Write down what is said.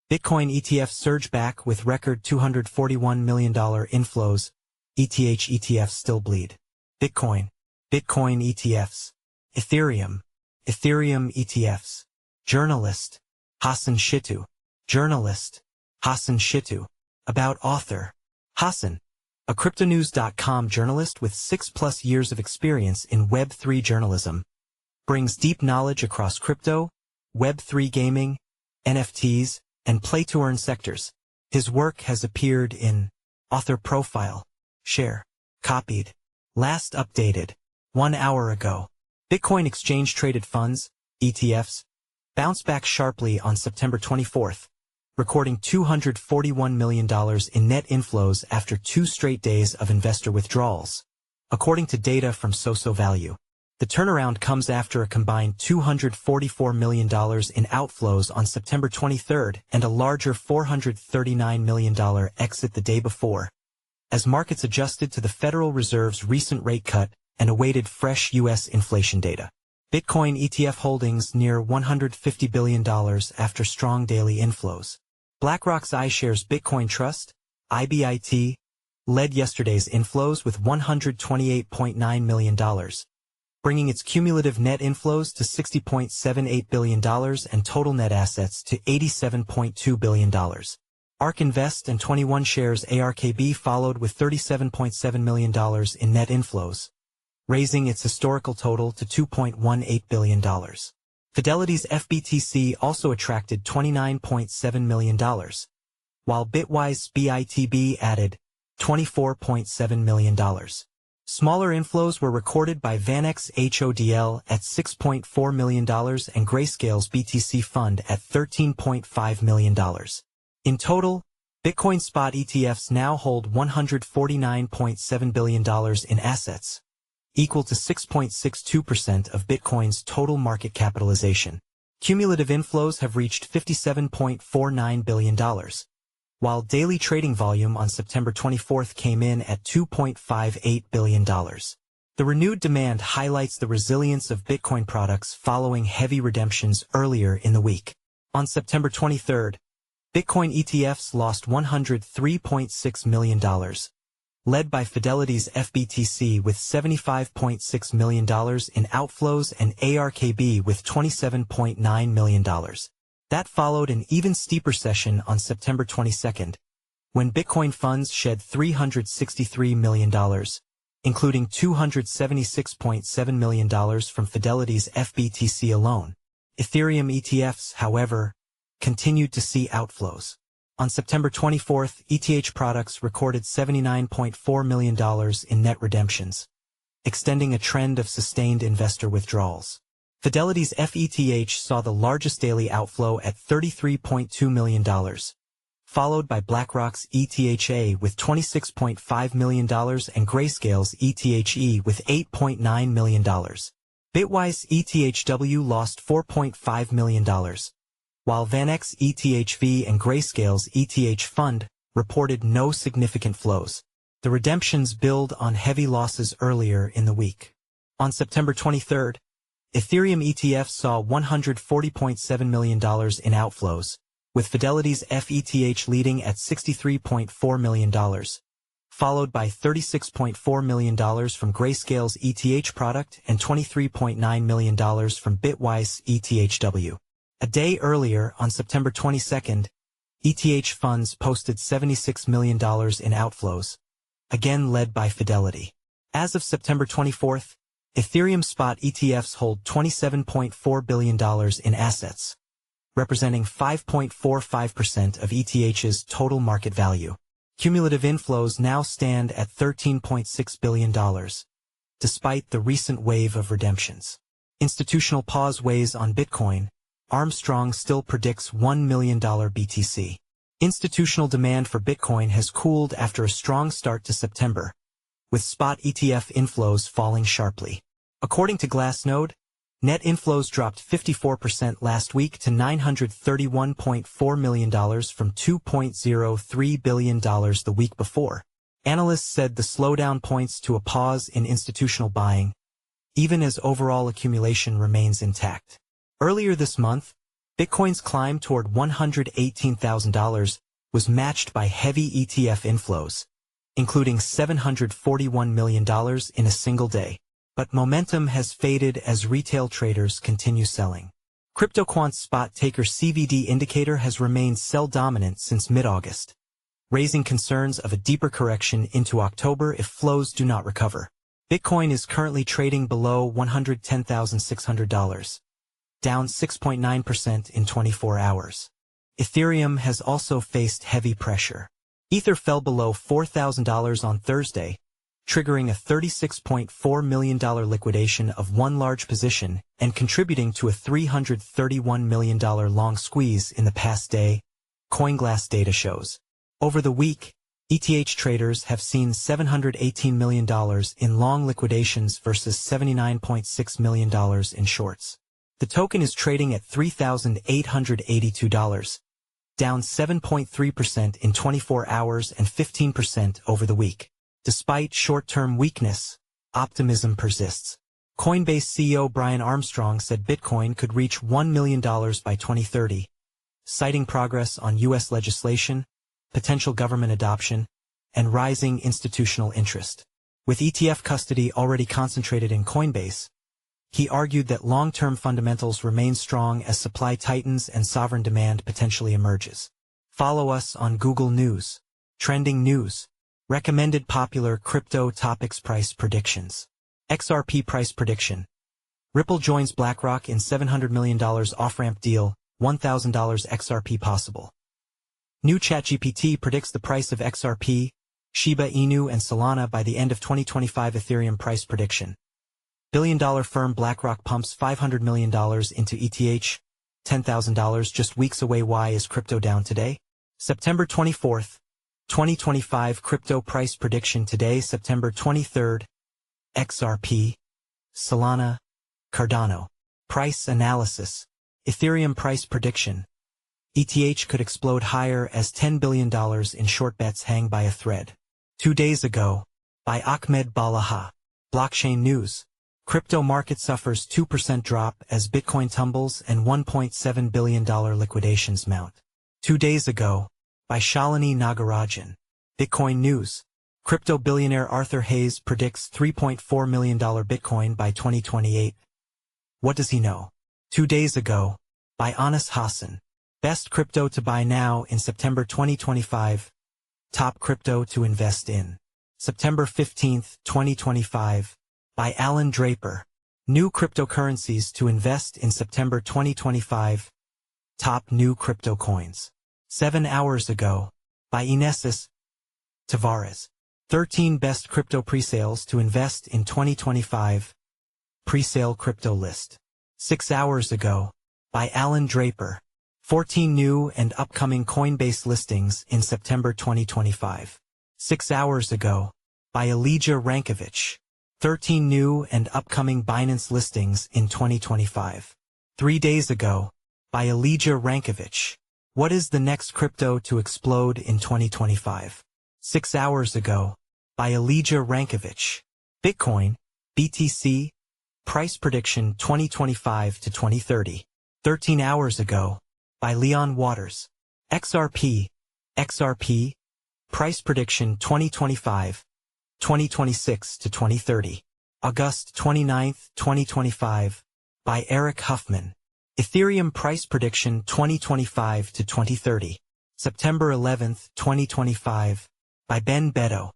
Bitcoin ETFs surge back with record $241 million inflows. ETH ETFs still bleed. Bitcoin ETFs. Ethereum ETFs. Journalist, Hassan Shittu. Journalist, Hassan Shittu. About author, Hassan, a cryptonews.com journalist with 6+ years of experience in Web3 journalism, brings deep knowledge across crypto, Web3 gaming, NFTs, and play-to-earn sectors. His work has appeared in Author Profile, Share, Copied, last updated 1 hour ago. Bitcoin exchange-traded funds, ETFs, bounced back sharply on September 24th, recording $241 million in net inflows after 2 straight days of investor withdrawals. According to data from SoSoValue, the turnaround comes after a combined $244 million in outflows on September 23rd and a larger $439 million exit the day before, as markets adjusted to the Federal Reserve's recent rate cut and awaited fresh U.S. inflation data. Bitcoin ETF holdings near $150 billion after strong daily inflows. BlackRock's iShares Bitcoin Trust, IBIT, led yesterday's inflows with $128.9 million, bringing its cumulative net inflows to $60.78 billion and total net assets to $87.2 billion. ARK Invest and 21Shares ARKB followed with $37.7 million in net inflows, raising its historical total to $2.18 billion. Fidelity's FBTC also attracted $29.7 million, while Bitwise BITB added $24.7 million. Smaller inflows were recorded by VanEck's HODL at $6.4 million and Grayscale's BTC Fund at $13.5 million. In total, Bitcoin spot ETFs now hold $149.7 billion in assets, equal to 6.62% of Bitcoin's total market capitalization. Cumulative inflows have reached $57.49 billion, while daily trading volume on September 24th came in at $2.58 billion. The renewed demand highlights the resilience of Bitcoin products following heavy redemptions earlier in the week. On September 23rd, Bitcoin ETFs lost $103.6 million, led by Fidelity's FBTC with $75.6 million in outflows and ARKB with $27.9 million. That followed an even steeper session on September 22nd, when Bitcoin funds shed $363 million, including $276.7 million from Fidelity's FBTC alone. Ethereum ETFs, however, continued to see outflows. On September 24th, ETH products recorded $79.4 million in net redemptions, extending a trend of sustained investor withdrawals. Fidelity's FETH saw the largest daily outflow at $33.2 million, followed by BlackRock's ETHA with $26.5 million and Grayscale's ETHE with $8.9 million. Bitwise ETHW lost $4.5 million, while VanEck's ETHV and Grayscale's ETH Fund reported no significant flows. The redemptions build on heavy losses earlier in the week. On September 23rd, Ethereum ETFs saw $140.7 million in outflows, with Fidelity's FETH leading at $63.4 million, followed by $36.4 million from Grayscale's ETH product and $23.9 million from Bitwise ETHW. A day earlier, on September 22nd, ETH funds posted $76 million in outflows, again led by Fidelity. As of September 24th, Ethereum spot ETFs hold $27.4 billion in assets, representing 5.45% of ETH's total market value. Cumulative inflows now stand at $13.6 billion, despite the recent wave of redemptions. Institutional pause weighs on Bitcoin. Armstrong still predicts $1 million BTC. Institutional demand for Bitcoin has cooled after a strong start to September, with spot ETF inflows falling sharply. According to Glassnode, net inflows dropped 54% last week to $931.4 million from $2.03 billion the week before. Analysts said the slowdown points to a pause in institutional buying, even as overall accumulation remains intact. Earlier this month, Bitcoin's climb toward $118,000 was matched by heavy ETF inflows, including $741 million in a single day. But momentum has faded as retail traders continue selling. CryptoQuant's spot taker CVD indicator has remained sell-dominant since mid-August, raising concerns of a deeper correction into October if flows do not recover. Bitcoin is currently trading below $110,600, down 6.9% in 24 hours. Ethereum has also faced heavy pressure. Ether fell below $4,000 on Thursday, triggering a $36.4 million liquidation of one large position and contributing to a $331 million long squeeze in the past day, CoinGlass data shows. Over the week, ETH traders have seen $718 million in long liquidations versus $79.6 million in shorts. The token is trading at $3,882, down 7.3% in 24 hours and 15% over the week. Despite short-term weakness, optimism persists. Coinbase CEO Brian Armstrong said Bitcoin could reach $1 million by 2030, citing progress on U.S. legislation, potential government adoption, and rising institutional interest. With ETF custody already concentrated in Coinbase, he argued that long-term fundamentals remain strong as supply tightens and sovereign demand potentially emerges. Follow us on Google News. Trending news. Recommended popular crypto topics. Price predictions. XRP price prediction. Ripple joins BlackRock in $700 million off-ramp deal, $1,000 XRP possible. New ChatGPT predicts the price of XRP, Shiba Inu and Solana by the end of 2025. Ethereum price prediction. Billion-dollar firm BlackRock pumps $500 million into ETH, $10,000 just weeks away. Why is crypto down today? September 24th, 2025 crypto price prediction today, September 23rd, XRP, Solana, Cardano. Price analysis. Ethereum price prediction. ETH could explode higher as $10 billion in short bets hang by a thread. 2 days ago, by Ahmed Balaha. Blockchain news. Crypto market suffers 2% drop as Bitcoin tumbles and $1.7 billion liquidations mount. 2 days ago, by Shalini Nagarajan. Bitcoin news. Crypto billionaire Arthur Hayes predicts $3.4 million Bitcoin by 2028. What does he know? 2 days ago, by Anas Hassan. Best crypto to buy now in September 2025. Top crypto to invest in. September 15th, 2025. By Alan Draper. New cryptocurrencies to invest in September 2025. Top new crypto coins. 7 hours ago. By Inesis Tavares. 13 best crypto presales to invest in 2025. Presale crypto list. 6 hours ago. By Alan Draper. 14 new and upcoming Coinbase listings in September 2025. 6 hours ago. By Elijah Rankovich. 13 new and upcoming Binance listings in 2025. 3 days ago. By Elijah Rankovich. What is the next crypto to explode in 2025? 6 hours ago. By Elijah Rankovich. Bitcoin, BTC, price prediction 2025 to 2030. 13 hours ago. By Leon Waters. XRP, price prediction 2025, 2026 to 2030. August 29, 2025. By Eric Huffman. Ethereum price prediction 2025 to 2030. September 11, 2025. By Ben Beto.